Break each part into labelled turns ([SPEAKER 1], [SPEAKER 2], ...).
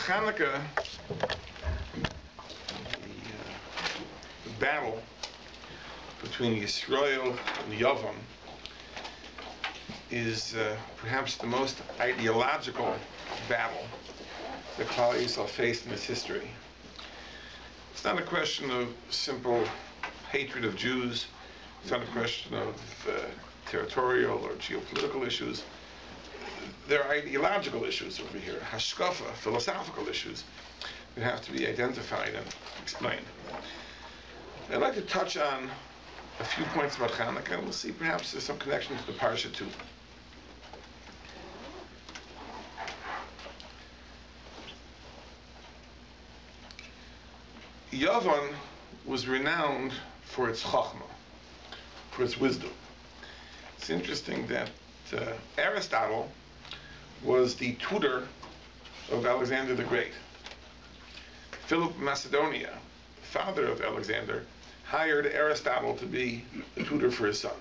[SPEAKER 1] Chanuka, the battle between Yisrael and Yavam, is perhaps the most ideological battle that Klal Yisrael faced in its history. It's not a question of simple hatred of Jews. It's not a question of territorial or geopolitical issues. There are ideological issues over here, hashkafa, philosophical issues that have to be identified and explained. I'd like to touch on a few points about Chanuka, and we'll see perhaps there's some connection to the parsha too. Yavan was renowned for its chachma, for its wisdom. It's interesting that Aristotle was the tutor of Alexander the Great. Philip of Macedonia, father of Alexander, hired Aristotle to be the tutor for his son.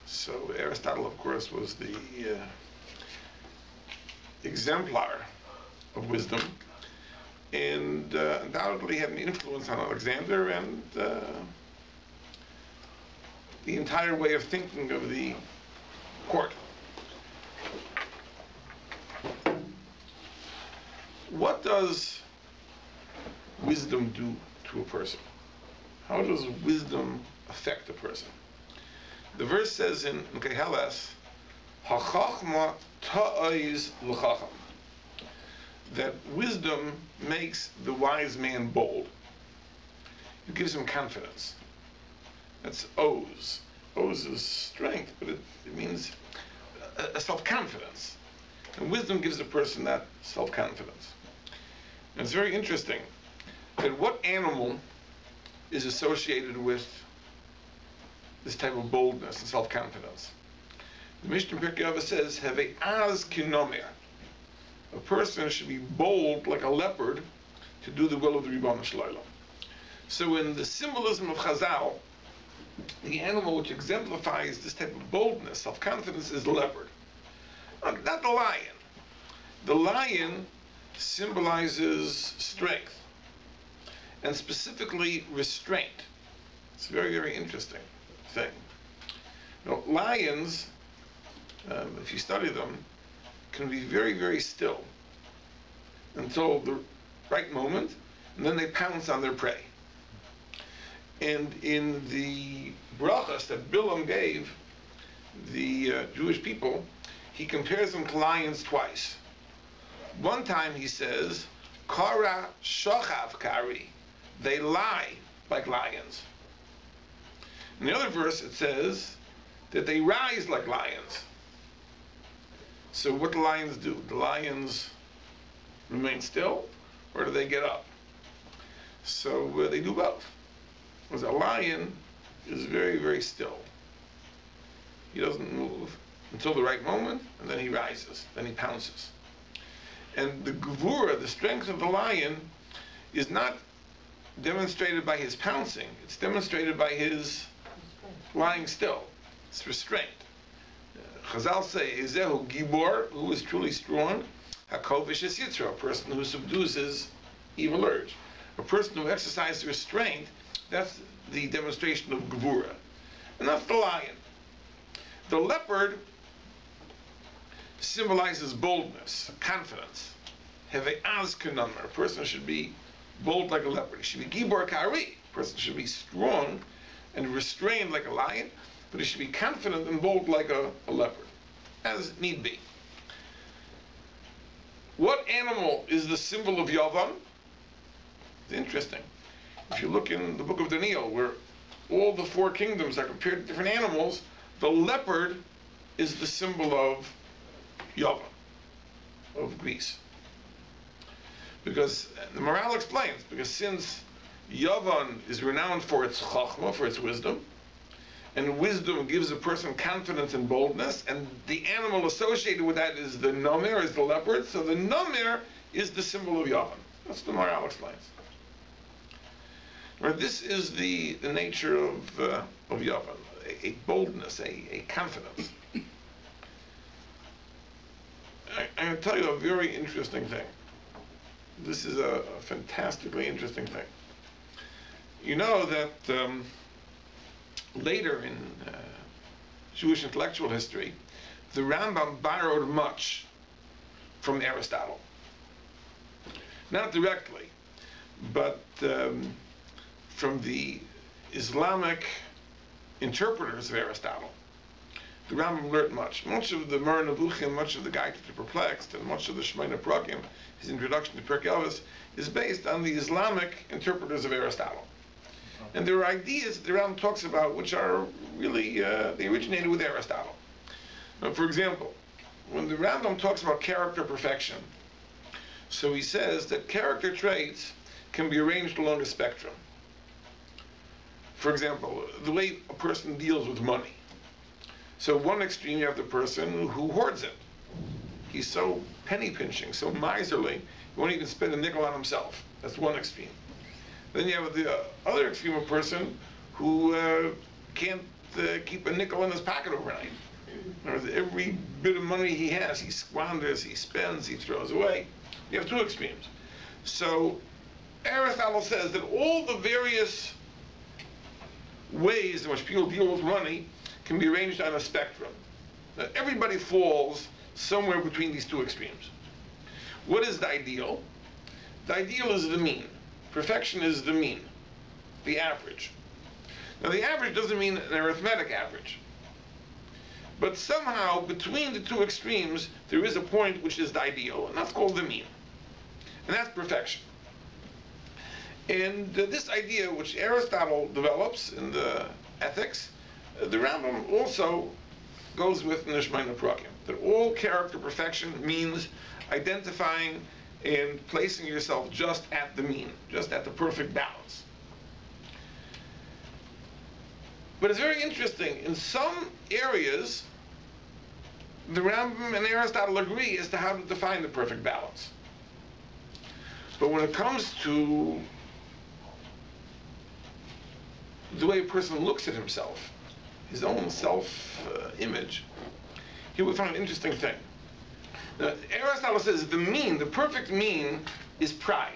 [SPEAKER 1] So Aristotle, of course, was the exemplar of wisdom, and undoubtedly had an influence on Alexander and the entire way of thinking of the court. What does wisdom do to a person? How does wisdom affect a person? The verse says in Keheles, "Hachachma ta'oz l'chacham," that wisdom makes the wise man bold. It gives him confidence. That's oz. Oz is strength, but it means a self-confidence. And wisdom gives a person that self-confidence. And it's very interesting that what animal is associated with this type of boldness and self-confidence? The Mishnah Pirkei Avos says, "Have az kinomer." A person should be bold like a leopard to do the will of the Ribono Shel Olam. So in the symbolism of Chazal, the animal which exemplifies this type of boldness, self-confidence, is the leopard. Not the lion. The lion symbolizes strength, and specifically restraint. It's a very, very interesting thing. Lions, if you study them, can be very, very still until the right moment, and then they pounce on their prey. And in the brachas that Bilam gave the Jewish people, he compares them to lions twice. One time he says, "Kara shochav kari," they lie like lions. In the other verse it says that they rise like lions. So what do lions do? The lions remain still, or do they get up? So they do both. Because a lion is very, very still. He doesn't move until the right moment, and then he rises, then he pounces. And the gevura, the strength of the lion, is not demonstrated by his pouncing. It's demonstrated by his lying still. It's restraint. Chazal say, "Ezehu gibor," who is truly strong, hakovish es yitzro, a person who subdues his evil urge. A person who exercises restraint, that's the demonstration of gevura. And that's the lion. The leopard symbolizes boldness, confidence. Heve az k'nomer. A person should be bold like a leopard. He should be gibor kari. A person should be strong and restrained like a lion, but he should be confident and bold like a leopard, as need be. What animal is the symbol of Yavam? It's interesting. If you look in the book of Daniel, where all the four kingdoms are compared to different animals, the leopard is the symbol of Yavam, of Greece. Because the morale explains, because since Yavan is renowned for its chachma, for its wisdom, and wisdom gives a person confidence and boldness, and the animal associated with that is the nomer, is the leopard, so the nomer is the symbol of Yavan. That's what the morale explains. Right, this is the nature of Yavan, a boldness, a confidence. I'm going to tell you a very interesting thing. This is a fantastically interesting thing. You know that later in Jewish intellectual history, the Rambam borrowed much from Aristotle. Not directly, but from the Islamic interpreters of Aristotle. The Rambam learned much. Much of the Moreh Nevuchim, much of the Guide to the Perplexed, and much of the Shemona Prakim, his introduction to Pirkei Avos, is based on the Islamic interpreters of Aristotle. And there are ideas that the Rambam talks about which are really, they originated with Aristotle. Now, for example, when the Rambam talks about character perfection, so he says that character traits can be arranged along a spectrum. For example, the way a person deals with money. So one extreme, you have the person who hoards it. He's so penny pinching, so miserly, he won't even spend a nickel on himself. That's one extreme. Then you have the other extreme, a person who can't keep a nickel in his pocket overnight. Every bit of money he has, he squanders, he spends, he throws away. You have two extremes. So Aristotle says that all the various ways in which people deal with money can be arranged on a spectrum. Now, everybody falls somewhere between these two extremes. What is the ideal? The ideal is the mean. Perfection is the mean, the average. Now, the average doesn't mean an arithmetic average. But somehow, between the two extremes, there is a point which is the ideal, and that's called the mean. And that's perfection. And this idea, which Aristotle develops in the Ethics, the Rambam also goes with in the Shemona Prakim, that all character perfection means identifying and placing yourself just at the mean, just at the perfect balance. But it's very interesting. In some areas, the Rambam and Aristotle agree as to how to define the perfect balance. But when it comes to the way a person looks at himself, his own self-image, he would find an interesting thing. Now, Aristotle says the mean, the perfect mean, is pride.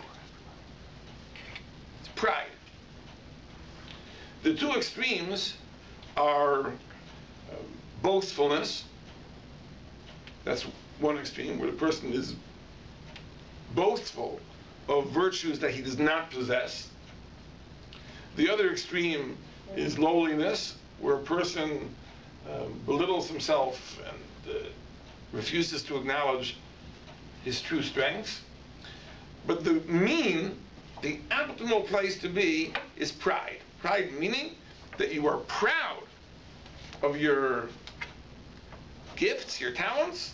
[SPEAKER 1] It's pride. The two extremes are boastfulness. That's one extreme, where the person is boastful of virtues that he does not possess. The other extreme is lowliness, where a person belittles himself and refuses to acknowledge his true strengths. But the mean, the optimal place to be, is pride. Pride meaning that you are proud of your gifts, your talents,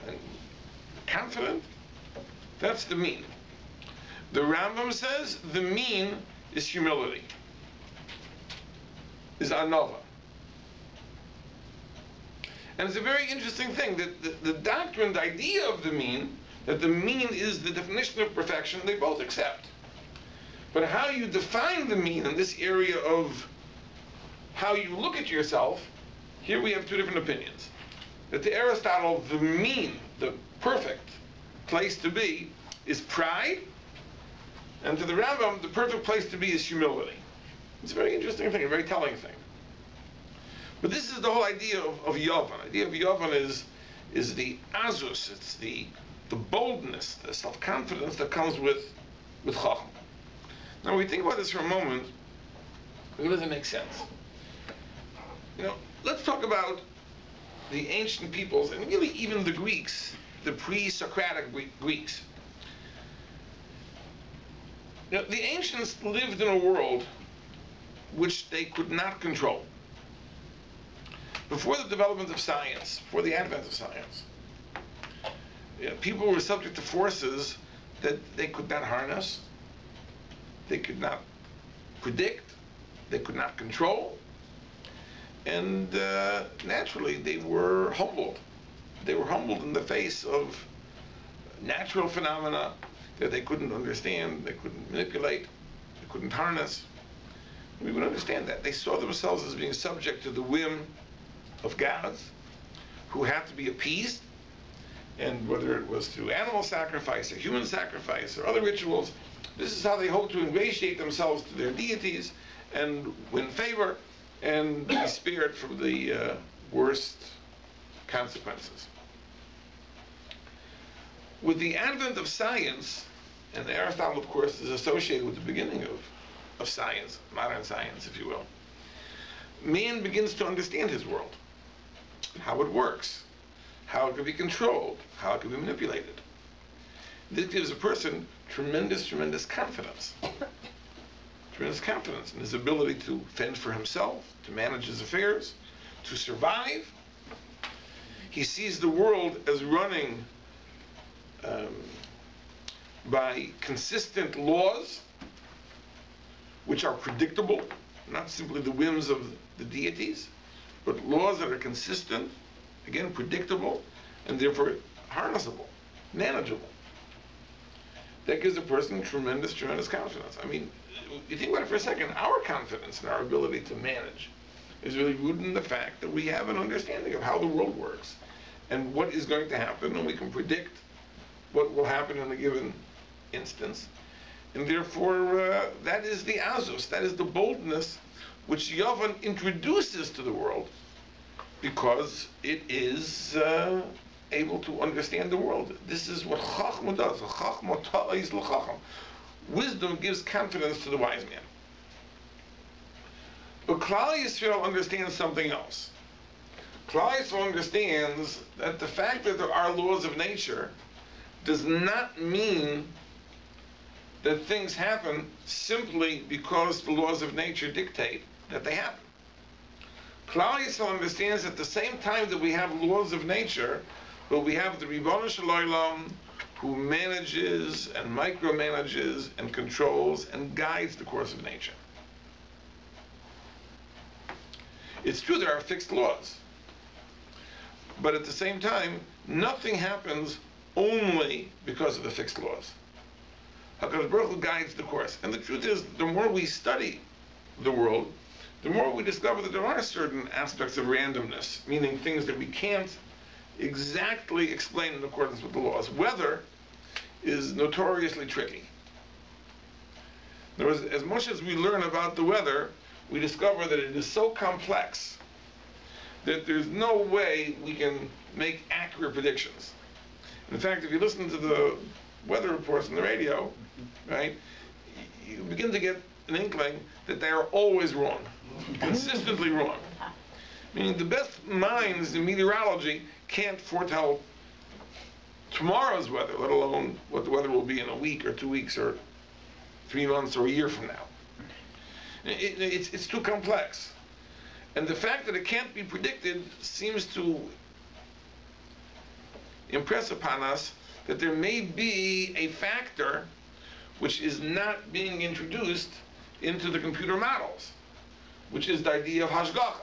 [SPEAKER 1] and confident. That's the mean. The Rambam says the mean is humility, is anova. And it's a very interesting thing that the doctrine, the idea of the mean, that the mean is the definition of perfection, they both accept. But how you define the mean in this area of how you look at yourself, here we have two different opinions. That to Aristotle, the mean, the perfect place to be, is pride, and to the Rambam, the perfect place to be is humility. It's a very interesting thing, a very telling thing. But this is the whole idea of Yovan. The idea of Yovan is the azus, it's the boldness, the self-confidence that comes with Chacham. Now, when we think about this for a moment, it doesn't make sense. Let's talk about the ancient peoples, and really even the Greeks, the pre-Socratic Greeks. The ancients lived in a world which they could not control. Before the development of science, before the advent of science, people were subject to forces that they could not harness, they could not predict, they could not control, and naturally they were humbled. They were humbled in the face of natural phenomena that they couldn't understand, they couldn't manipulate, they couldn't harness. We would understand that. They saw themselves as being subject to the whim of gods who had to be appeased, and whether it was through animal sacrifice or human sacrifice or other rituals, this is how they hope to ingratiate themselves to their deities and win favor and be spared from the worst consequences. With the advent of science, and Aristotle, of course, is associated with the beginning of science, modern science, if you will, man begins to understand his world, how it works, how it can be controlled, how it can be manipulated. This gives a person tremendous confidence. Tremendous confidence in his ability to fend for himself, to manage his affairs, to survive. He sees the world as running by consistent laws, which are predictable, not simply the whims of the deities, but laws that are consistent, again, predictable, and therefore harnessable, manageable. That gives a person tremendous confidence. I mean, you think about it for a second, our confidence in our ability to manage is really rooted in the fact that we have an understanding of how the world works and what is going to happen, and we can predict what will happen in a given instance. And therefore, that is the azus, that is the boldness which Yavan introduces to the world, because it is able to understand the world. This is what Chachma does. Chachma ta'is l'chacham. Wisdom gives confidence to the wise man. But Klal Yisrael understands something else. Klal Yisrael understands that the fact that there are laws of nature does not mean that things happen simply because the laws of nature dictate that they happen. Klal Yisrael understands at the same time that we have laws of nature, but we have the Ribono Shel Olam who manages and micromanages and controls and guides the course of nature. It's true there are fixed laws, but at the same time, nothing happens only because of the fixed laws. HaKadosh Baruch Hu guides the course. And the truth is, the more we study the world, the more we discover that there are certain aspects of randomness, meaning things that we can't exactly explain in accordance with the laws. Weather is notoriously tricky. In other words, as much as we learn about the weather, we discover that it is so complex that there's no way we can make accurate predictions. In fact, if you listen to the weather reports on the radio, right, you begin to get an inkling that they are always wrong, consistently wrong. Meaning the best minds in meteorology can't foretell tomorrow's weather, let alone what the weather will be in a week or 2 weeks or 3 months or a year from now. It's too complex. And the fact that it can't be predicted seems to impress upon us that there may be a factor which is not being introduced into the computer models, which is the idea of hashgacha.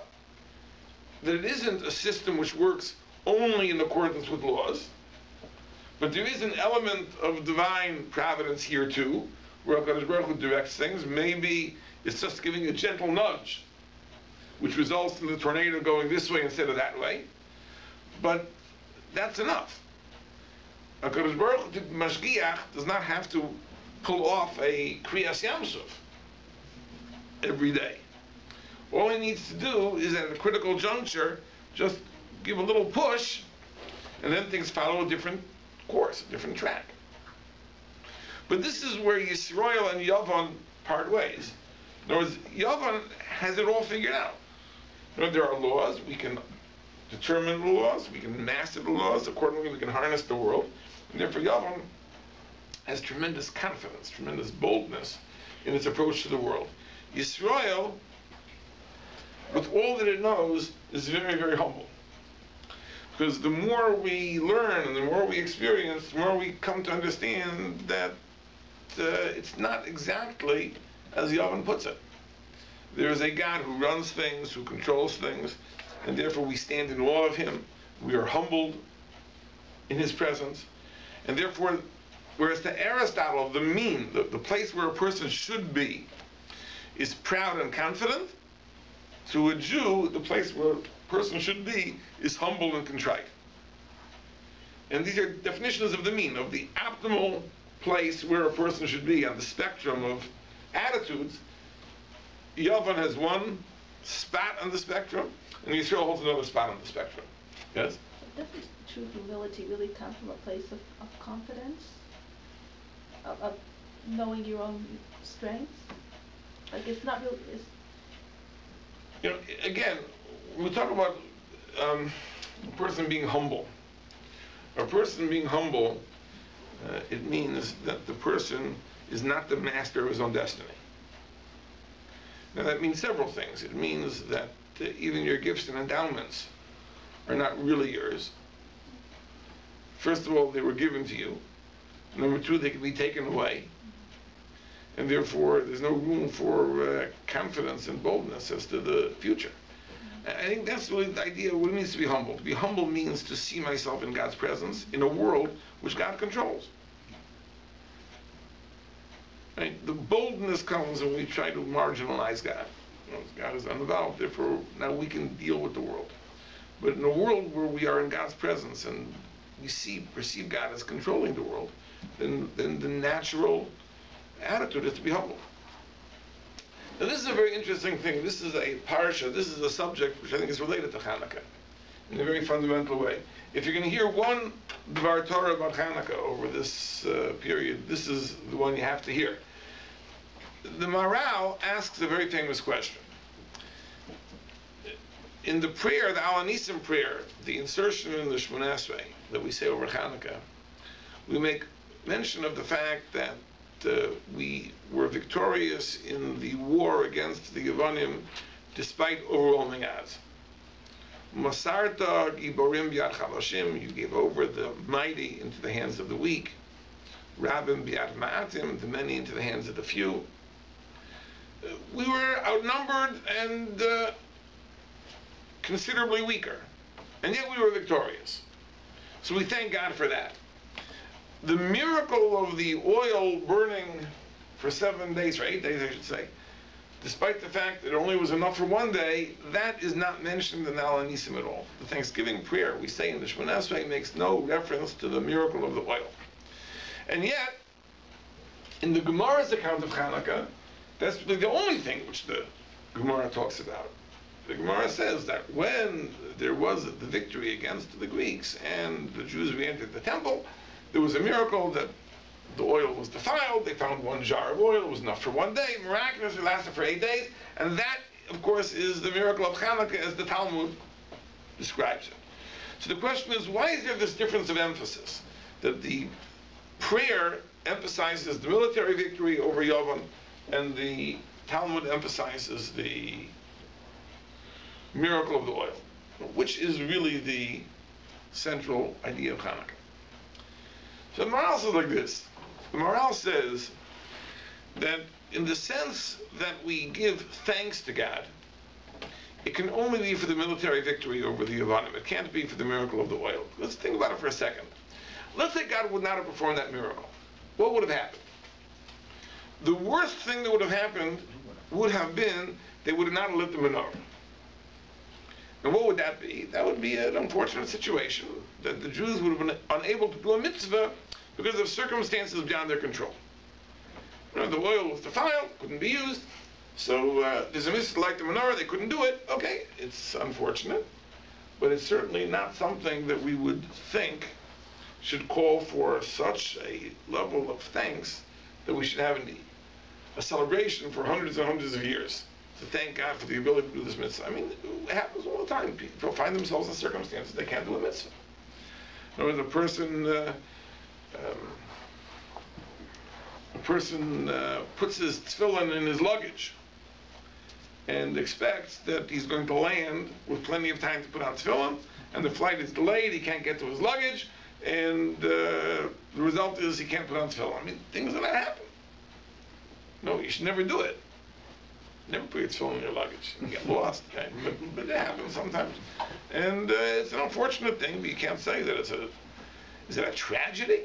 [SPEAKER 1] That it isn't a system which works only in accordance with laws, but there is an element of divine providence here too, where HaKadosh Baruch Hu directs things. Maybe it's just giving a gentle nudge, which results in the tornado going this way instead of that way. But that's enough. HaKadosh Baruch Hu, Mashgiach, does not have to pull off a Kriyas Yamsuf every day. All he needs to do is at a critical juncture, just give a little push, and then things follow a different course, a different track. But this is where Yisrael and Yavan part ways. In other words, Yavan has it all figured out. You know, there are laws, we can determine the laws, we can master the laws, accordingly we can harness the world. And therefore Yavan has tremendous confidence, tremendous boldness in its approach to the world. Yisrael, with all that it knows, is very, very humble. Because the more we learn and the more we experience, the more we come to understand that it's not exactly as Yavan puts it. There is a God who runs things, who controls things, and therefore we stand in awe of him. We are humbled in his presence. And therefore, whereas to Aristotle, the mean, the place where a person should be, is proud and confident, to a Jew, the place where a person should be is humble and contrite. And these are definitions of the mean, of the optimal place where a person should be on the spectrum of attitudes. Yavan has one spot on the spectrum, and Yisrael holds another spot on the spectrum. Yes?
[SPEAKER 2] But doesn't true humility really come from a place of confidence? Of knowing your own strengths? Like it's not real, it's...
[SPEAKER 1] You know, again, we talk about a person being humble. A person being humble, it means that the person is not the master of his own destiny. Now that means several things. It means that even your gifts and endowments are not really yours. First of all, they were given to you. Number two, they can be taken away. And therefore, there's no room for confidence and boldness as to the future. I think that's really the idea of what it means to be humble. To be humble means to see myself in God's presence in a world which God controls. Right? The boldness comes when we try to marginalize God. You know, God is uninvolved, therefore now we can deal with the world. But in a world where we are in God's presence and we perceive God as controlling the world, then the natural attitude is to be humble. Now this is a very interesting thing. This is a parsha, this is a subject which I think is related to Hanukkah in a very fundamental way. If you're going to hear one Dvar Torah about Hanukkah over this period, this is the one you have to hear. The Maral asks a very famous question. In the prayer, the Al Anisim prayer, the insertion in the Shmoneh Esrei that we say over Hanukkah, we make mention of the fact that we were victorious in the war against the Yevanim despite overwhelming odds. Masarta giborim biad chalashim, you gave over the mighty into the hands of the weak. Rabim biad ma'atim, the many into the hands of the few. We were outnumbered and considerably weaker, and yet we were victorious. So we thank God for that. The miracle of the oil burning for 7 days, or 8 days I should say, despite the fact that it only was enough for 1 day, that is not mentioned in Al Anisim at all. The Thanksgiving prayer we say in the Shmoneh Esrei makes no reference to the miracle of the oil. And yet, in the Gemara's account of Chanukah, that's really the only thing which the Gemara talks about. The Gemara says that when there was the victory against the Greeks and the Jews re-entered the temple, there was a miracle that the oil was defiled. They found 1 jar of oil. It was enough for 1 day. Miraculously, it lasted for 8 days. And that, of course, is the miracle of Chanukah as the Talmud describes it. So the question is, why is there this difference of emphasis? That the prayer emphasizes the military victory over Yavan, and the Talmud emphasizes the miracle of the oil, which is really the central idea of Chanukah. So the Maral says like this. The Maral says that in the sense that we give thanks to God, it can only be for the military victory over the Yevanim. It can't be for the miracle of the oil. Let's think about it for a second. Let's say God would not have performed that miracle. What would have happened? The worst thing that would have happened would have been they would have not lit the menorah. And what would that be? That would be an unfortunate situation that the Jews would have been unable to do a mitzvah because of circumstances beyond their control. You know, the oil was defiled, couldn't be used, so there's a mitzvah like the menorah, they couldn't do it. Okay, it's unfortunate, but it's certainly not something that we would think should call for such a level of thanks that we should have a celebration for hundreds and hundreds of years to thank God for the ability to do this mitzvah. I mean, it happens all the time. People find themselves in circumstances they can't do a mitzvah. In other words, a person puts his tefillin in his luggage and expects that he's going to land with plenty of time to put on tefillin, and the flight is delayed, he can't get to his luggage, and the result is he can't put on tefillin. I mean, things like that happen. No, you should never do it. Never put your tefillin in your luggage. You get lost, okay? But it happens sometimes. And it's an unfortunate thing, but you can't say that is it a tragedy?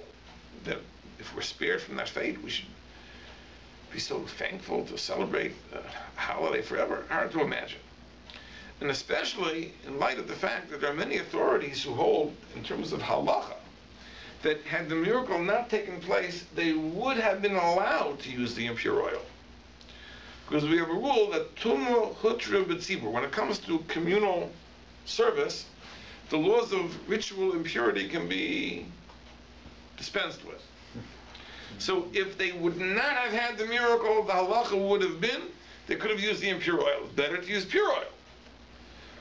[SPEAKER 1] That if we're spared from that fate, we should be so thankful to celebrate a holiday forever? Hard to imagine. And especially in light of the fact that there are many authorities who hold, in terms of halacha, that had the miracle not taken place, they would have been allowed to use the impure oil. Because we have a rule that tumah hutra b'tzibur, when it comes to communal service, the laws of ritual impurity can be dispensed with. So if they would not have had the miracle, the halacha would have been, they could have used the impure oil. It's better to use pure oil.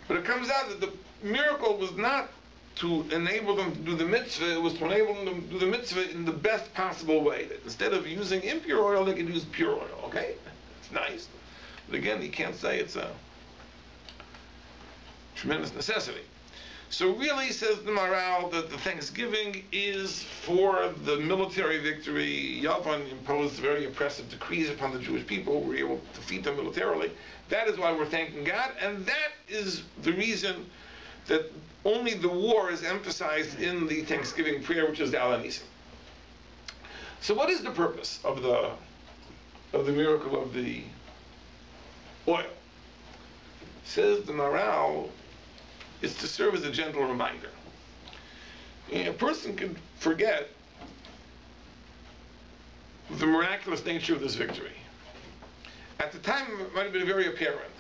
[SPEAKER 1] But it comes out that the miracle was not to enable them to do the mitzvah, it was to enable them to do the mitzvah in the best possible way. That instead of using impure oil, they could use pure oil, okay? It's nice. But again, you can't say it's a tremendous necessity. So really, says the Maharal, that the Thanksgiving is for the military victory. Yavon imposed very oppressive decrees upon the Jewish people. We were able to defeat them militarily. That is why we're thanking God, and that is the reason that only the war is emphasized in the Thanksgiving prayer, which is the Al Nisim. So what is the purpose of the miracle of the oil? Says the Maharal, it's to serve as a gentle reminder. A person could forget the miraculous nature of this victory. At the time, it might have been very apparent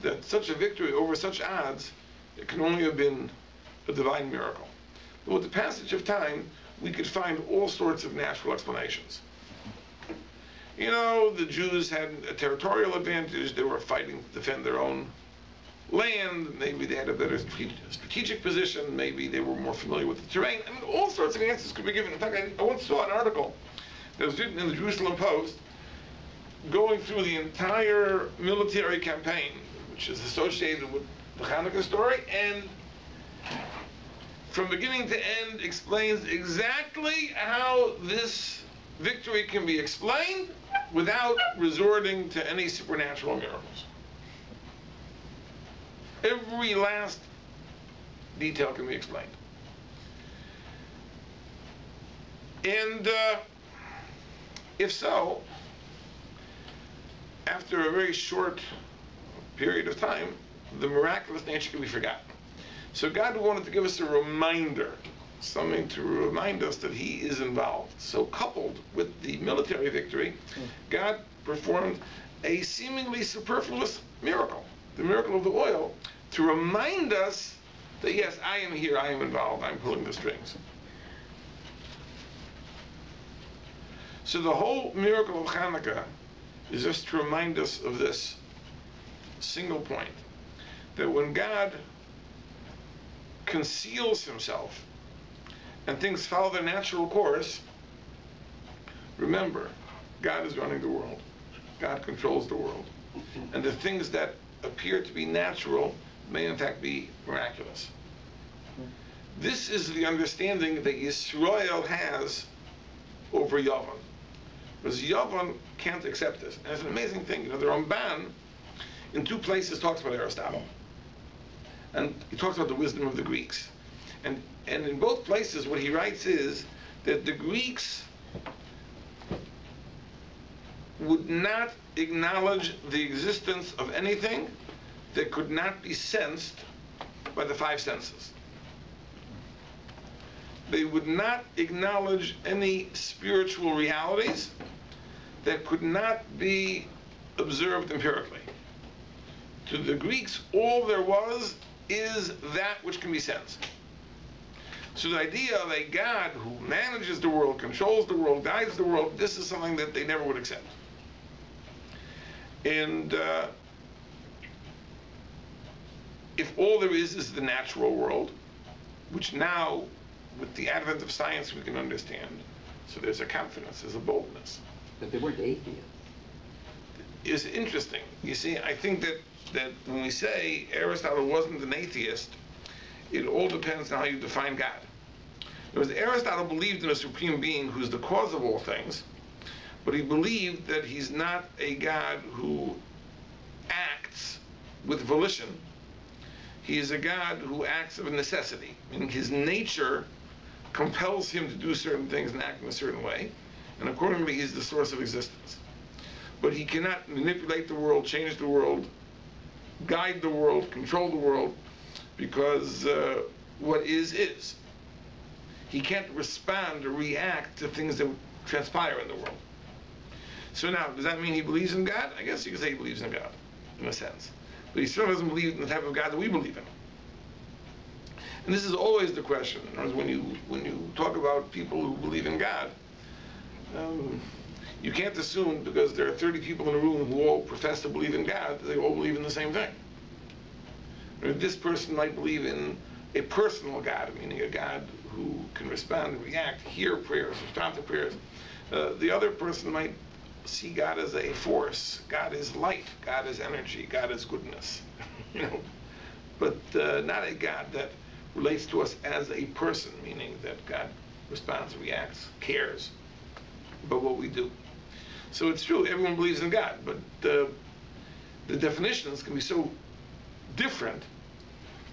[SPEAKER 1] that such a victory over such odds, it can only have been a divine miracle. But with the passage of time, we could find all sorts of natural explanations. The Jews had a territorial advantage. They were fighting to defend their own land. Maybe they had a better strategic position. Maybe they were more familiar with the terrain. I mean, all sorts of answers could be given. In fact, I once saw an article that was written in the Jerusalem Post going through the entire military campaign, which is associated with the Chanuka story, and from beginning to end explains exactly how this victory can be explained without resorting to any supernatural miracles. Every last detail can be explained. And if so, after a very short period of time, the miraculous nature can be forgotten. So God wanted to give us a reminder, something to remind us that He is involved. So coupled with the military victory, God performed a seemingly superfluous miracle, the miracle of the oil, to remind us that yes, I am here, I am involved, I'm pulling the strings. So the whole miracle of Chanukah is just to remind us of this single point, that when God conceals Himself and things follow their natural course, remember, God is running the world. God controls the world. And the things that appear to be natural may in fact be miraculous. This is the understanding that Yisrael has over Yavon. Because Yavon can't accept this. And it's an amazing thing. The Ramban, in two places, talks about Aristotle. And he talks about the wisdom of the Greeks. And in both places, what he writes is that the Greeks would not acknowledge the existence of anything that could not be sensed by the five senses. They would not acknowledge any spiritual realities that could not be observed empirically. To the Greeks, all there was is that which can be sensed. So the idea of a God who manages the world, controls the world, guides the world, this is something that they never would accept. And if all there is the natural world, which now, with the advent of science, we can understand, so there's a confidence, there's a boldness.
[SPEAKER 3] But they weren't atheists.
[SPEAKER 1] It's interesting. You see, I think that when we say Aristotle wasn't an atheist, it all depends on how you define God. Because Aristotle believed in a supreme being who's the cause of all things, but he believed that he's not a God who acts with volition. He is a God who acts of necessity, meaning his nature compels him to do certain things and act in a certain way, and accordingly he's the source of existence. But he cannot manipulate the world, change the world, guide the world, control the world, because what is. he can't respond or react to things that transpire in the world. So now, does that mean he believes in God? I guess you could say he believes in God, in a sense. But he certainly doesn't believe in the type of God that we believe in. And this is always the question. In other words, when you talk about people who believe in God, you can't assume because there are 30 people in a room who all profess to believe in God, that they all believe in the same thing. Or this person might believe in a personal God, meaning a God who can respond and react, hear prayers, respond to prayers. The other person might see God as a force. God is light. God is energy. God is goodness. But not a God that relates to us as a person, meaning that God responds, reacts, cares about what we do. So it's true, everyone believes in God, but the definitions can be so different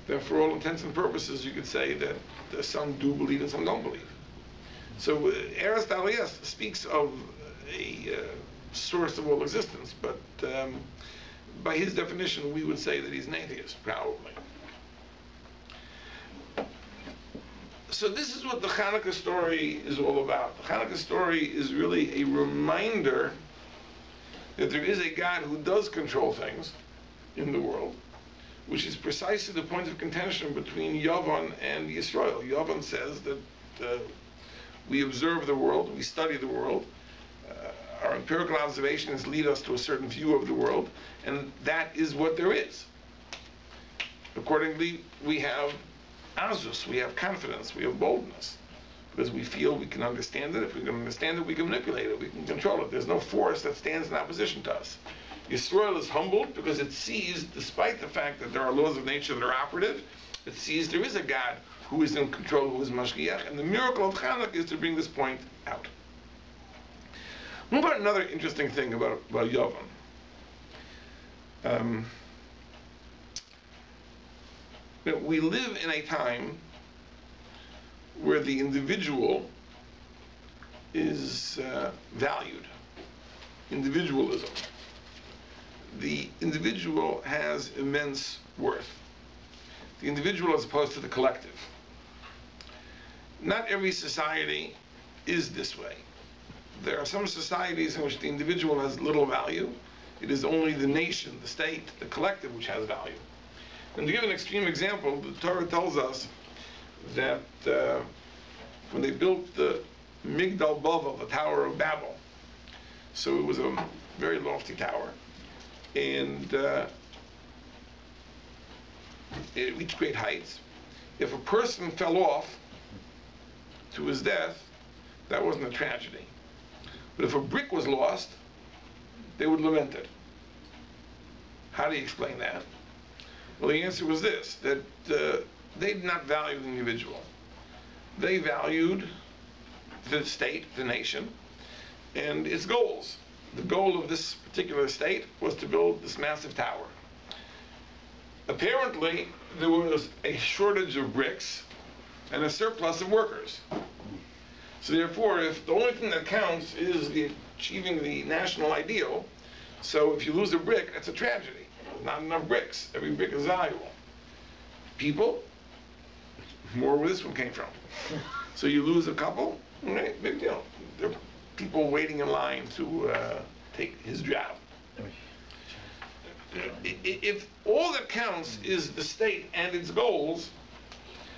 [SPEAKER 1] that for all intents and purposes you could say that some do believe and some don't believe. So Aristotle, yes, speaks of a source of all existence, but by his definition we would say that he's an atheist, probably. So this is what the Chanukah story is all about. The Chanukah story is really a reminder that there is a God who does control things in the world, which is precisely the point of contention between Yavon and Yisrael. Yavon says that we observe the world, we study the world, our empirical observations lead us to a certain view of the world, and that is what there is. Accordingly, we have azus, we have confidence, we have boldness, because we feel we can understand it. If we can understand it, we can manipulate it, we can control it. There's no force that stands in opposition to us. Yisrael is humbled because it sees, despite the fact that there are laws of nature that are operative, it sees there is a God who is in control, who is Mashgiach, and the miracle of Chanukah is to bring this point out. What about another interesting thing about Yavon? We live in a time where the individual is valued. Individualism. The individual has immense worth. The individual as opposed to the collective. Not every society is this way. There are some societies in which the individual has little value. It is only the nation, the state, the collective which has value. And to give an extreme example, the Torah tells us that when they built the Migdal Bavel, the Tower of Babel, so it was a very lofty tower, and it reached great heights. If a person fell off to his death, that wasn't a tragedy. But if a brick was lost, they would lament it. How do you explain that? Well, the answer was this, that they did not value the individual. They valued the state, the nation, and its goals. The goal of this particular state was to build this massive tower. Apparently, there was a shortage of bricks and a surplus of workers. So therefore, if the only thing that counts is achieving the national ideal, so if you lose a brick, that's a tragedy. There's not enough bricks. Every brick is valuable. People, more where this one came from. So you lose a couple, right, big deal. There are people waiting in line to take his job. If all that counts is the state and its goals,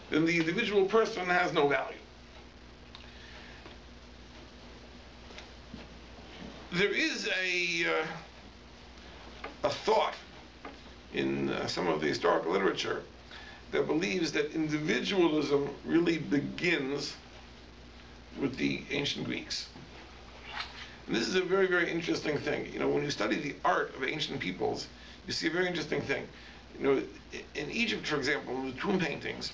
[SPEAKER 1] then the individual person has no value. There is a thought in some of the historical literature that believes that individualism really begins with the ancient Greeks. And this is a very, very interesting thing. When you study the art of ancient peoples, you see a very interesting thing. In Egypt, for example, in the tomb paintings,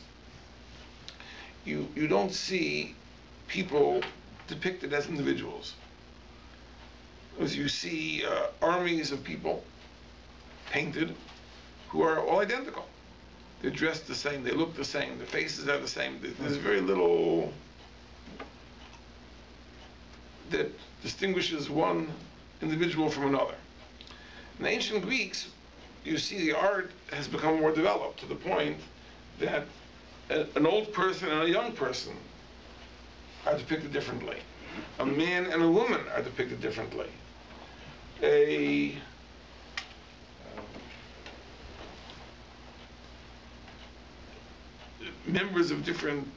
[SPEAKER 1] you don't see people depicted as individuals. As you see armies of people painted who are all identical. They're dressed the same, they look the same, their faces are the same. There's very little that distinguishes one individual from another. In the ancient Greeks, you see the art has become more developed to the point that an old person and a young person are depicted differently. A man and a woman are depicted differently. Members of different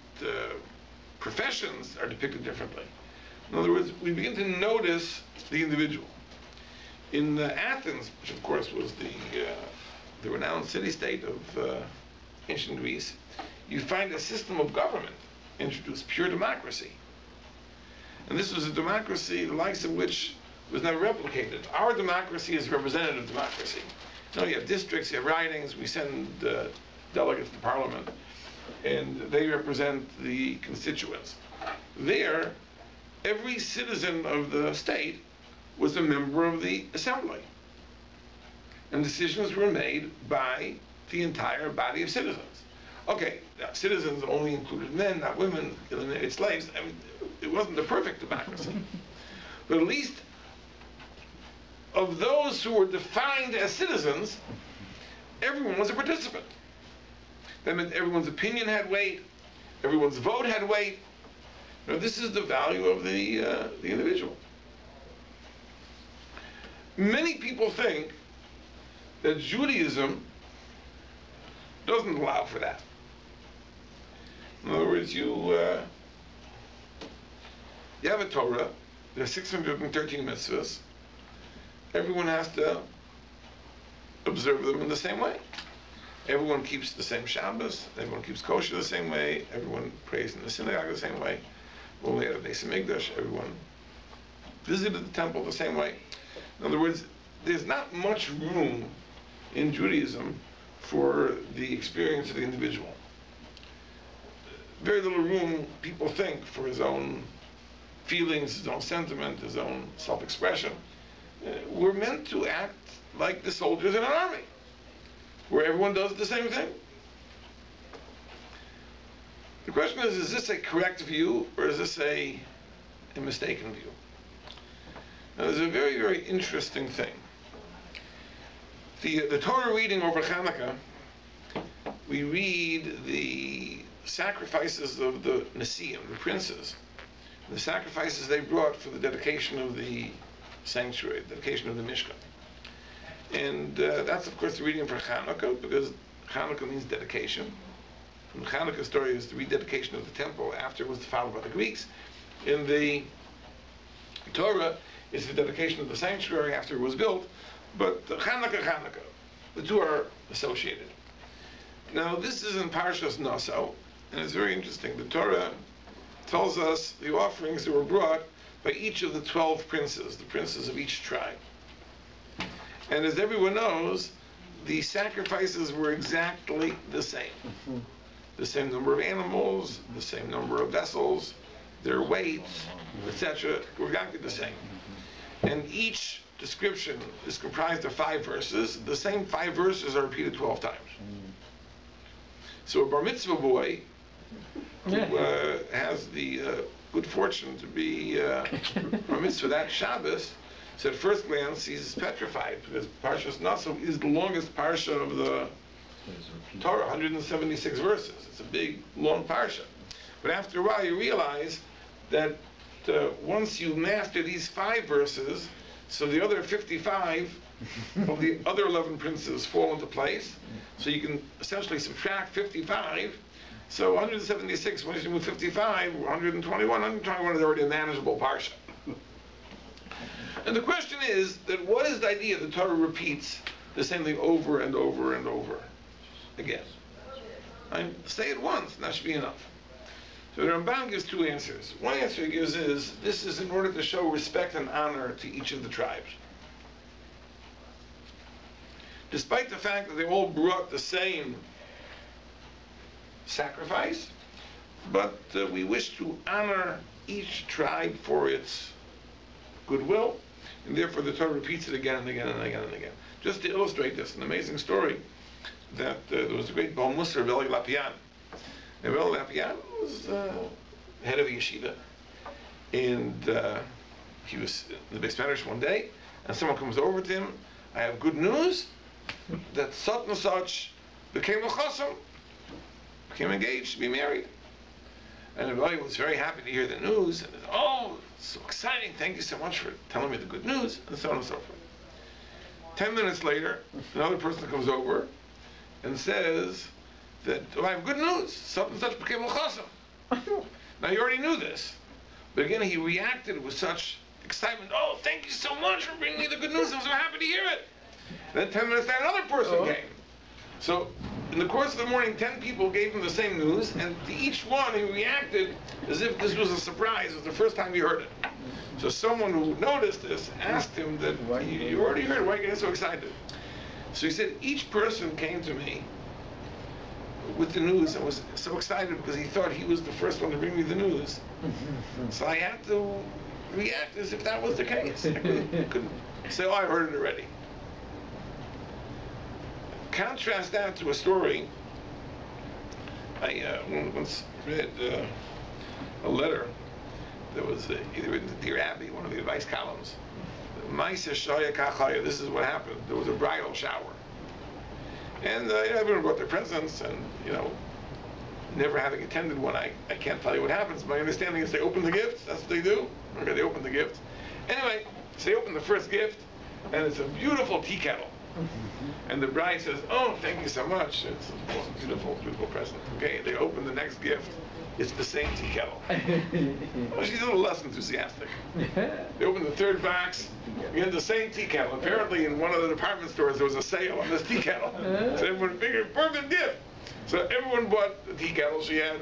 [SPEAKER 1] professions are depicted differently. In other words, we begin to notice the individual. In Athens, which of course was the renowned city-state of ancient Greece, you find a system of government introduced, pure democracy. And this was a democracy the likes of which was never replicated. Our democracy is representative democracy. You have districts, you have ridings, we send delegates to parliament, and they represent the constituents. There, every citizen of the state was a member of the assembly. And decisions were made by the entire body of citizens. Okay, now, citizens only included men, not women, eliminated slaves. I mean, it wasn't a perfect democracy. But at least of those who were defined as citizens, everyone was a participant. That meant everyone's opinion had weight, everyone's vote had weight. This is the value of the individual. Many people think that Judaism doesn't allow for that. In other words, you have a Torah, there are 613 mitzvahs, everyone has to observe them in the same way. Everyone keeps the same Shabbos, everyone keeps kosher the same way, everyone prays in the synagogue the same way. When we had a Beis Hamikdash, everyone visited the temple the same way. In other words, there's not much room in Judaism for the experience of the individual. Very little room, people think, for his own feelings, his own sentiment, his own self-expression. We're meant to act like the soldiers in an army, where everyone does the same thing. The question is this a correct view, or is this a mistaken view? Now, there's a very, very interesting thing. The Torah reading over Chanuka, we read the sacrifices of the Nesiim, the princes, the sacrifices they brought for the dedication of the sanctuary, the dedication of the Mishkan. And that's, of course, the reading for Chanuka, because Chanuka means dedication. From the Chanuka story is the rededication of the temple after it was followed by the Greeks. In the Torah, it's the dedication of the sanctuary after it was built, but Chanuka, the two are associated. Now, this is in Parshas Naso, and it's very interesting. The Torah tells us the offerings that were brought by each of the 12 princes, the princes of each tribe. And as everyone knows, the sacrifices were exactly the same. The same number of animals, the same number of vessels, their weights, etc., were exactly the same. And each description is comprised of 5 verses. The same 5 verses are repeated 12 times. So a bar mitzvah boy who has the good fortune to be bar mitzvah that Shabbos, so at first glance he's petrified, because Parshas Naso is the longest parsha of the Torah, 176 verses. It's a big, long parsha. But after a while you realize that once you master these 5 verses, so the other 55 of the other 11 princes fall into place. So you can essentially subtract 55. So 176, once you move 55, 121. 121 is already a manageable parsha. And the question is that what is the idea that the Torah repeats the same thing over and over and over again? Say it once, and that should be enough. So the Ramban gives 2 answers. One answer he gives is, this is in order to show respect and honor to each of the tribes. Despite the fact that they all brought the same sacrifice, but we wish to honor each tribe for its goodwill, and therefore the Torah repeats it again and again and again and again. Just to illustrate this, an amazing story, that there was a great Baal Musar, Rabbi Lapian. Rabbi Lapian was head of a yeshiva, and he was in the Beis Medrash one day, and someone comes over to him, I have good news, that such and such became a chasam, became engaged to be married. And Rabbi was very happy to hear the news. And oh, so exciting! Thank you so much for telling me the good news, and so on and so forth. 10 minutes later, another person comes over and says that, oh, I have good news. Such and such became l'chasam. Now, you already knew this. But again, he reacted with such excitement. Oh, thank you so much for bringing me the good news. I'm so happy to hear it. Then 10 minutes later, another person came. So, in the course of the morning, 10 people gave him the same news, and to each one, he reacted as if this was a surprise. It was the first time he heard it. So someone who noticed this asked him that, you already heard, why are you getting so excited? So he said, each person came to me with the news and was so excited because he thought he was the first one to bring me the news. So I had to react as if that was the case. I couldn't say, oh, I heard it already. Contrast that to a story. I once read a letter that was either in the Rabbi, one of the advice columns. This is what happened. There was a bridal shower. And everyone brought their presents, and never having attended one, I can't tell you what happens. My understanding is they open the gifts. That's what they do. Okay, they open the gifts. Anyway, so they open the first gift, and it's a beautiful tea kettle. And the bride says, oh, thank you so much. It's a beautiful, beautiful present. Okay, they open the next gift. It's the same tea kettle. Well, she's a little less enthusiastic. They open the third box. Again, the same tea kettle. Apparently, in one of the department stores, there was a sale on this tea kettle. So everyone figured, perfect gift. So everyone bought the tea kettle. She had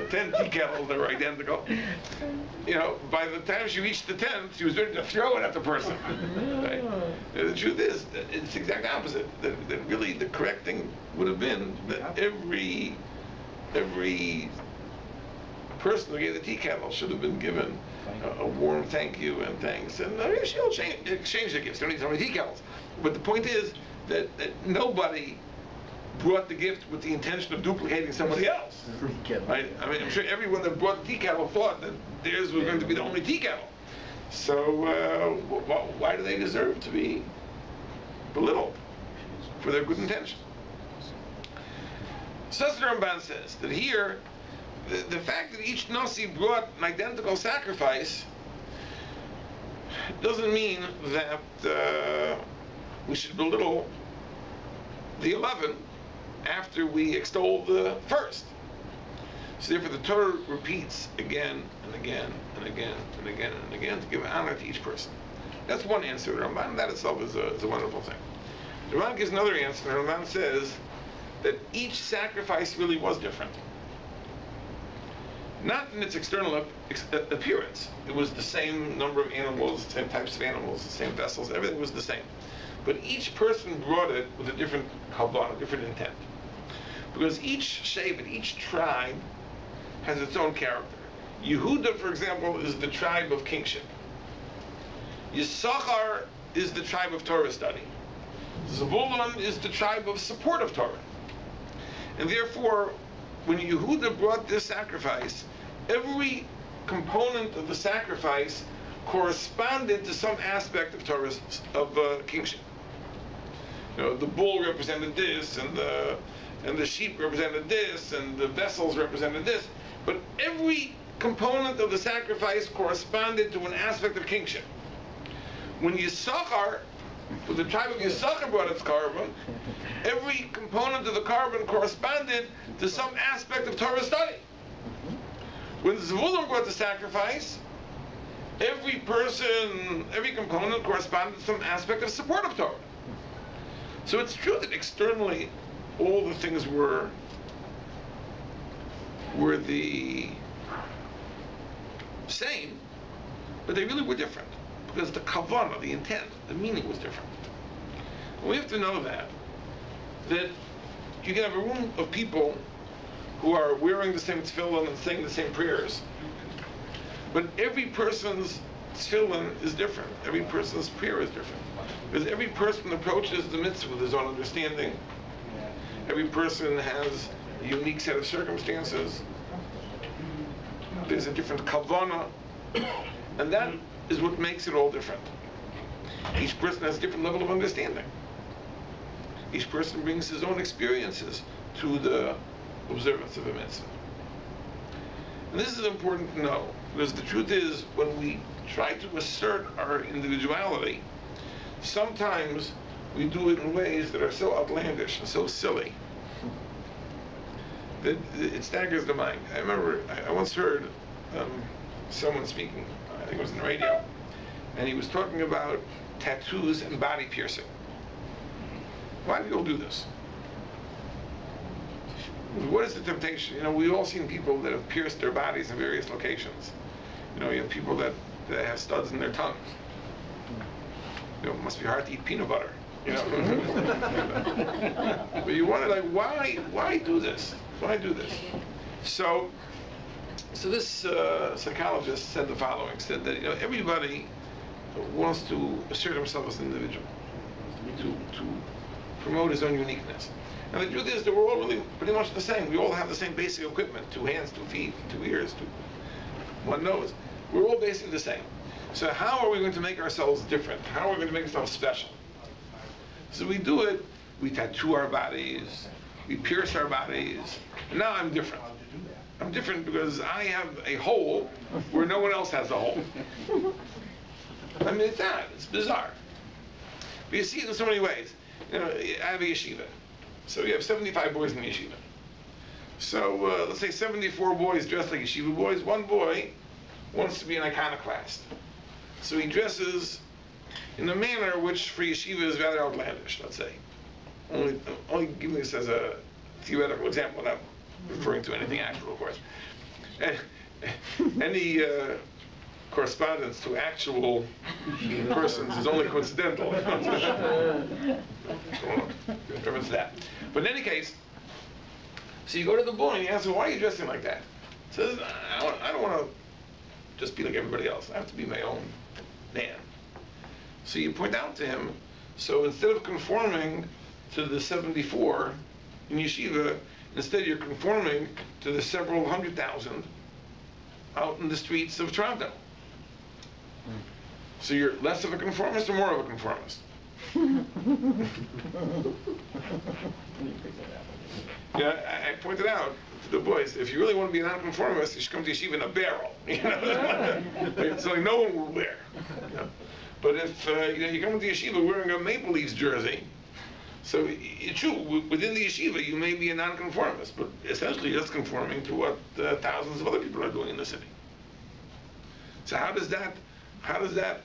[SPEAKER 1] 10 tea kettles that were identical. By the time she reached the 10th, she was ready to throw it at the person. Right? The truth is, that it's the exact opposite. That really the correct thing would have been that every person who gave the tea kettle should have been given a warm thank you and thanks. And she'll exchange the gifts. Don't need so many tea kettles. But the point is that nobody brought the gift with the intention of duplicating somebody else. Right? I mean, I'm sure everyone that brought the tea kettle thought that theirs was going to be the only tea kettle. So why do they deserve to be belittled for their good intention? Sasser Ramban says that here, the fact that each Nasi brought an identical sacrifice doesn't mean that we should belittle the 11 after we extol the first. So therefore the Torah repeats again and again and again and again and again to give honor to each person. That's one answer to the Ramban. That itself is a wonderful thing. The Ramban gives another answer. The Ramban says that each sacrifice really was different. Not in its external appearance. It was the same number of animals, the same types of animals, the same vessels, everything was the same. But each person brought it with a different kavanah, a different intent. Because each shevet, each tribe, has its own character. Yehuda, for example, is the tribe of kingship. Yisachar is the tribe of Torah study. Zebulun is the tribe of support of Torah. And therefore, when Yehuda brought this sacrifice, every component of the sacrifice corresponded to some aspect of Torah's kingship. The bull represented this, and the sheep represented this, and the vessels represented this. But every component of the sacrifice corresponded to an aspect of kingship. When Yisachar, when the tribe of Yisachar brought its carbon, every component of the carbon corresponded to some aspect of Torah study. When Zevulun brought the sacrifice, every component corresponded to some aspect of support of Torah. So it's true that externally all the things were the same, but they really were different because the kavanah, the intent, the meaning was different. And we have to know that you can have a room of people who are wearing the same tefillin and saying the same prayers, but every person's tefillin is different. Every person's prayer is different. Because every person approaches the mitzvah with his own understanding. Every person has a unique set of circumstances. There's a different kavanah. And that is what makes it all different. Each person has a different level of understanding. Each person brings his own experiences to the observance of a mitzvah. And this is important to know, because the truth is, when we try to assert our individuality, sometimes we do it in ways that are so outlandish and so silly that it staggers the mind. I remember, I once heard someone speaking, I think it was on the radio, and he was talking about tattoos and body piercing. Why do people do this? What is the temptation? You know, we've all seen people that have pierced their bodies in various locations. You know, you have people that have studs in their tongues. You know, it must be hard to eat peanut butter. You know, but you wonder, like, why do this? Why do this? So this psychologist said the following: said that, you know, everybody wants to assert himself as an individual, to promote his own uniqueness. And the truth is that we're all really pretty much the same. We all have the same basic equipment: 2 hands, 2 feet, 2 ears, 1 nose. We're all basically the same. So how are we going to make ourselves different? How are we going to make ourselves special? So we do it, we tattoo our bodies, we pierce our bodies, and now I'm different. I'm different because I have a hole where no one else has a hole. I mean, it's not. It's bizarre. But you see it in so many ways. You know, I have a yeshiva. So you have 75 boys in the yeshiva. So let's say 74 boys dressed like yeshiva boys. One boy wants to be an iconoclast. So he dresses in a manner which for yeshiva is rather outlandish, let's say. Only giving this as a theoretical example, not referring to anything actual, of course. Any correspondence to actual persons is only coincidental. Remember that. But in any case, so you go to the boy and you ask him, why are you dressing like that? He says, I don't want to just be like everybody else. I have to be my own man. So you point out to him, so instead of conforming to the 74 in yeshiva, instead you're conforming to the several 100,000 out in the streets of Toronto. So you're less of a conformist or more of a conformist? Yeah, I pointed out to the boys, if you really want to be a nonconformist, you should come to yeshiva in a barrel. You know? So no one will wear. You know? But if you come to yeshiva wearing a Maple Leafs jersey, so it's true, within the yeshiva you may be a nonconformist, but essentially you're just conforming to what thousands of other people are doing in the city. So how does that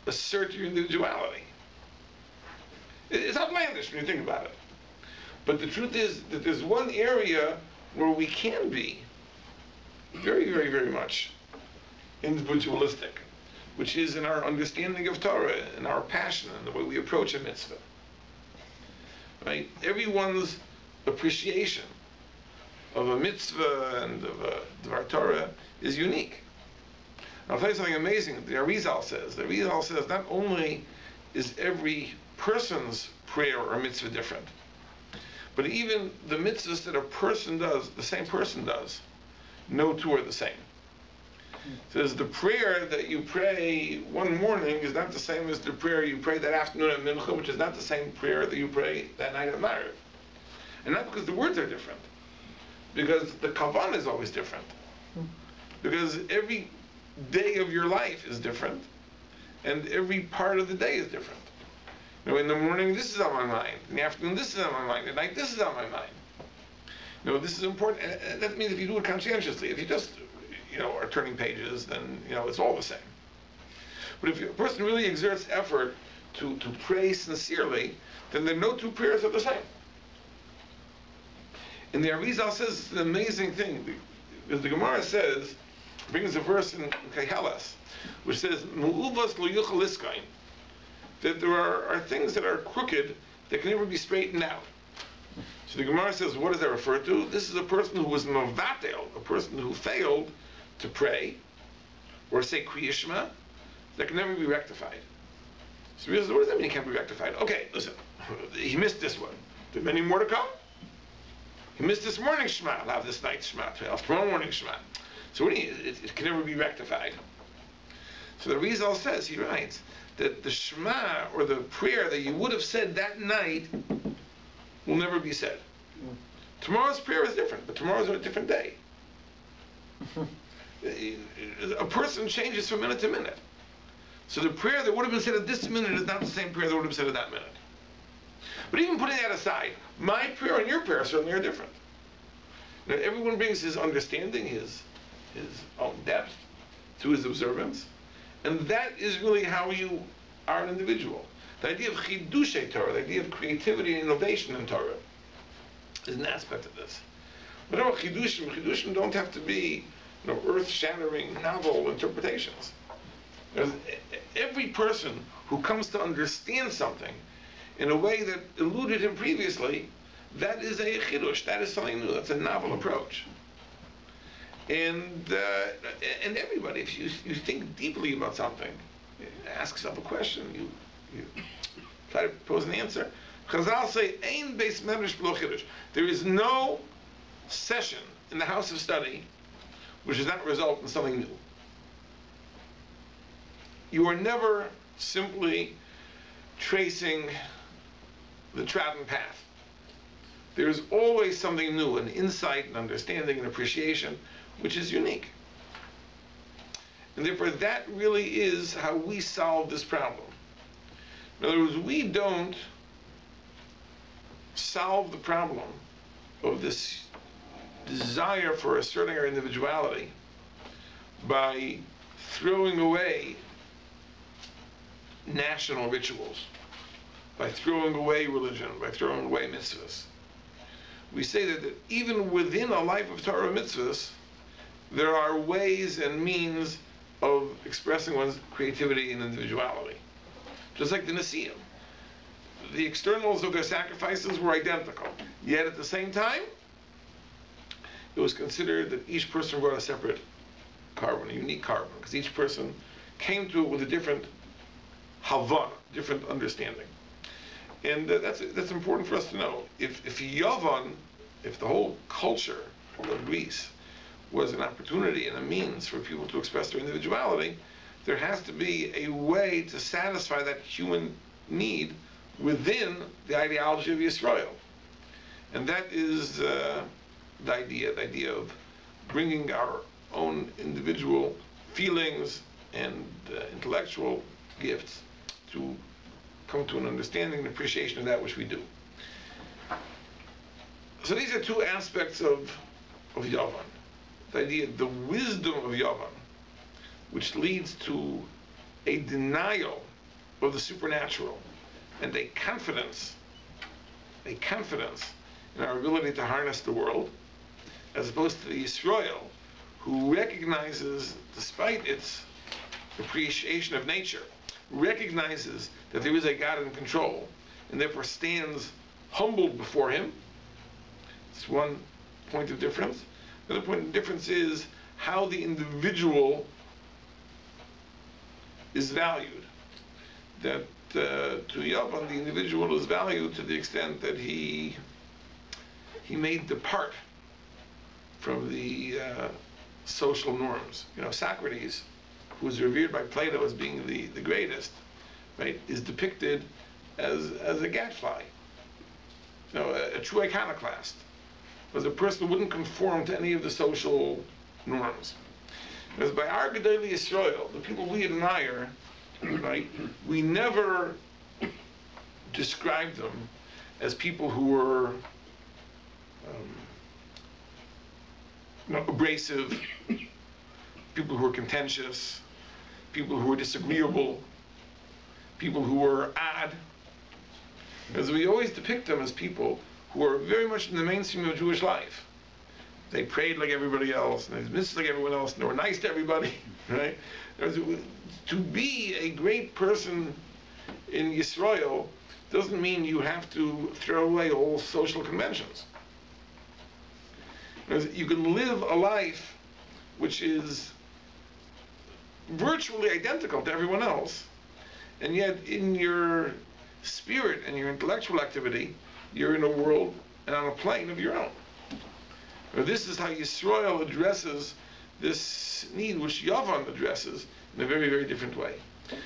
[SPEAKER 1] assert your individuality? It's outlandish when you think about it. But the truth is that there's one area where we can be very, very, very much individualistic, which is in our understanding of Torah, in our passion, and the way we approach a mitzvah. Right? Everyone's appreciation of a mitzvah and of a Dvar Torah is unique. I'll tell you something amazing. The Eliezer says not only is every person's prayer or mitzvah different, but even the mitzvahs that a person does, the same person does, no two are the same. Says the prayer that you pray one morning is not the same as the prayer you pray that afternoon at Mincha, which is not the same prayer that you pray that night at Mariv. And not because the words are different, because the kavanah is always different. Because every day of your life is different, and every part of the day is different. You know, in the morning, this is on my mind. In the afternoon, this is on my mind. At night, this is on my mind. You know, this is important. And that means if you do it conscientiously, if you just, are turning pages, then, it's all the same. But if a person really exerts effort to pray sincerely, then no two prayers are the same. And the Arizal says it's an amazing thing, because the Gemara brings a verse in Keheles, which says, Mu'uvas lo yuchal liskain, that there are things that are crooked that can never be straightened out. So the Gemara says, what does that refer to? This is a person who was mavatel, a person who failed to pray or say Kriya Shema, that can never be rectified. So he says, what does that mean it can't be rectified? Okay, listen, he missed this one. There are many more to come. He missed this morning Shema. I'll have this night's Shema. I'll have tomorrow morning Shema. So it can never be rectified. So the Rizal says, he writes, that the Shema, or the prayer that you would have said that night, will never be said. Tomorrow's prayer is different, but tomorrow's a different day. A person changes from minute to minute. So the prayer that would have been said at this minute is not the same prayer that would have been said at that minute. But even putting that aside, my prayer and your prayer certainly are different. Now, everyone brings his understanding, his own depth to his observance, and that is really how you are an individual. The idea of chidushei Torah, the idea of creativity and innovation in Torah, is an aspect of this. Whatever chidushim don't have to be, earth-shattering novel interpretations. Every person who comes to understand something in a way that eluded him previously, that is a chidush, that is something new, that's a novel approach. And everybody, if you think deeply about something, ask yourself a question, you try to pose an answer. Chazal say, Ein beis medrash b'lo chidush. There is no session in the house of study which does not result in something new. You are never simply tracing the trodden path. There is always something new, an insight, an understanding, an appreciation, which is unique. And therefore, that really is how we solve this problem. In other words, we don't solve the problem of this desire for asserting our individuality by throwing away national rituals, by throwing away religion, by throwing away mitzvahs. We say that even within a life of Torah mitzvahs, there are ways and means of expressing one's creativity and individuality. Just like the Nisim. The externals of their sacrifices were identical. Yet at the same time, it was considered that each person brought a separate carbon, a unique carbon, because each person came to it with a different havana, different understanding. And that's important for us to know. If Yavan, if the whole culture of Greece was an opportunity and a means for people to express their individuality, there has to be a way to satisfy that human need within the ideology of Yisrael. And that is the idea of bringing our own individual feelings and intellectual gifts to come to an understanding and appreciation of that which we do. So these are two aspects of Yavan. The idea, the wisdom of Yavan, which leads to a denial of the supernatural and a confidence in our ability to harness the world, as opposed to the Yisrael, who recognizes, despite its appreciation of nature, recognizes that there is a God in control, and therefore stands humbled before him. It's one point of difference. The other point of difference is how the individual is valued. That to Yavan, the individual is valued to the extent that he may depart from the social norms. Socrates, who was revered by Plato as being the greatest, right, is depicted as a gadfly, a true iconoclast, was a person who wouldn't conform to any of the social norms. Because by our Gedolei Yisrael, the people we admire, right, we never describe them as people who were abrasive, people who were contentious, people who were disagreeable, people who were odd. Because we always depict them as people who are very much in the mainstream of Jewish life. They prayed like everybody else, and they missed like everyone else, and they were nice to everybody, right? To be a great person in Yisrael doesn't mean you have to throw away all social conventions. You can live a life which is virtually identical to everyone else, and yet in your spirit and your intellectual activity, you're in a world and on a plane of your own. This is how Yisrael addresses this need, which Yavan addresses in a very, very different way.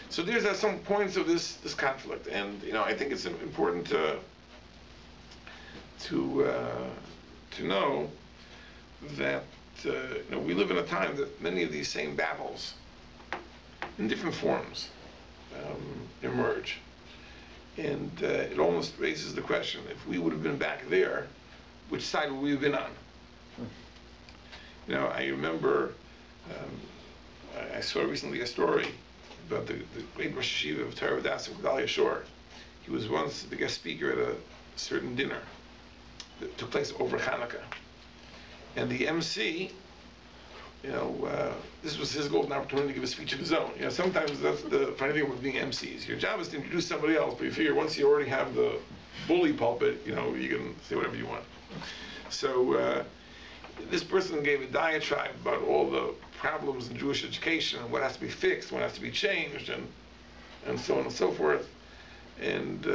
[SPEAKER 1] So there's some points of this conflict, and I think it's important to know that we live in a time that many of these same battles, in different forms, emerge. And it almost raises the question, if we would have been back there, which side would we have been on? I remember, I saw recently a story about the great Rosh Yeshiva of Torah Eliezer Shore. He was once the guest speaker at a certain dinner that took place over Chanuka. And the MC, this was his golden opportunity to give a speech of his own. Sometimes that's the funny thing with being MCs. Your job is to introduce somebody else, but you figure once you already have the bully pulpit, you can say whatever you want. So this person gave a diatribe about all the problems in Jewish education and what has to be fixed, what has to be changed, and so on and so forth. And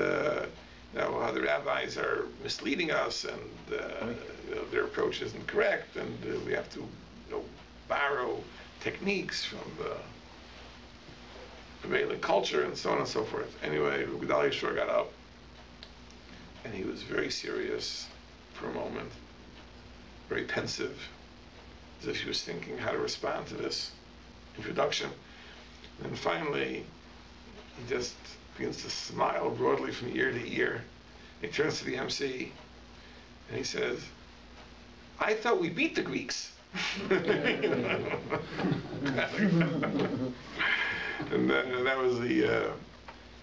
[SPEAKER 1] how the rabbis are misleading us, and their approach isn't correct, and we have to borrow techniques from the prevailing culture, and so on and so forth. Anyway, Rabbi Eliezer got up, and he was very serious for a moment, very pensive, as if he was thinking how to respond to this introduction. And finally, he just begins to smile broadly from ear to ear. He turns to the MC, and he says, "I thought we beat the Greeks." And that was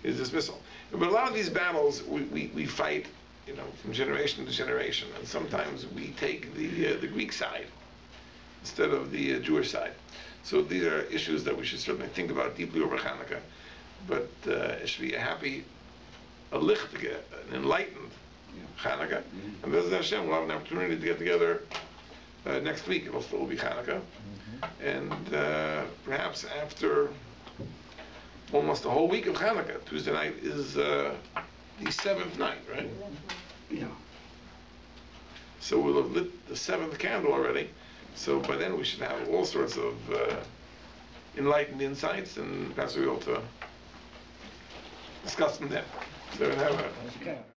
[SPEAKER 1] his dismissal. But a lot of these battles we fight, from generation to generation, and sometimes we take the Greek side instead of the Jewish side. So these are issues that we should certainly think about deeply over Chanukah. But it should be a happy, a lichtige, an enlightened Chanukah. And Bezrat Hashem, we'll have an opportunity to get together next week. It'll still be Chanukah. And perhaps after almost a whole week of Chanukah, Tuesday night is the 7th night, right?
[SPEAKER 3] Yeah.
[SPEAKER 1] So we'll have lit the 7th candle already. So by then we should have all sorts of enlightened insights, and perhaps we'll be able to discuss them then. So have a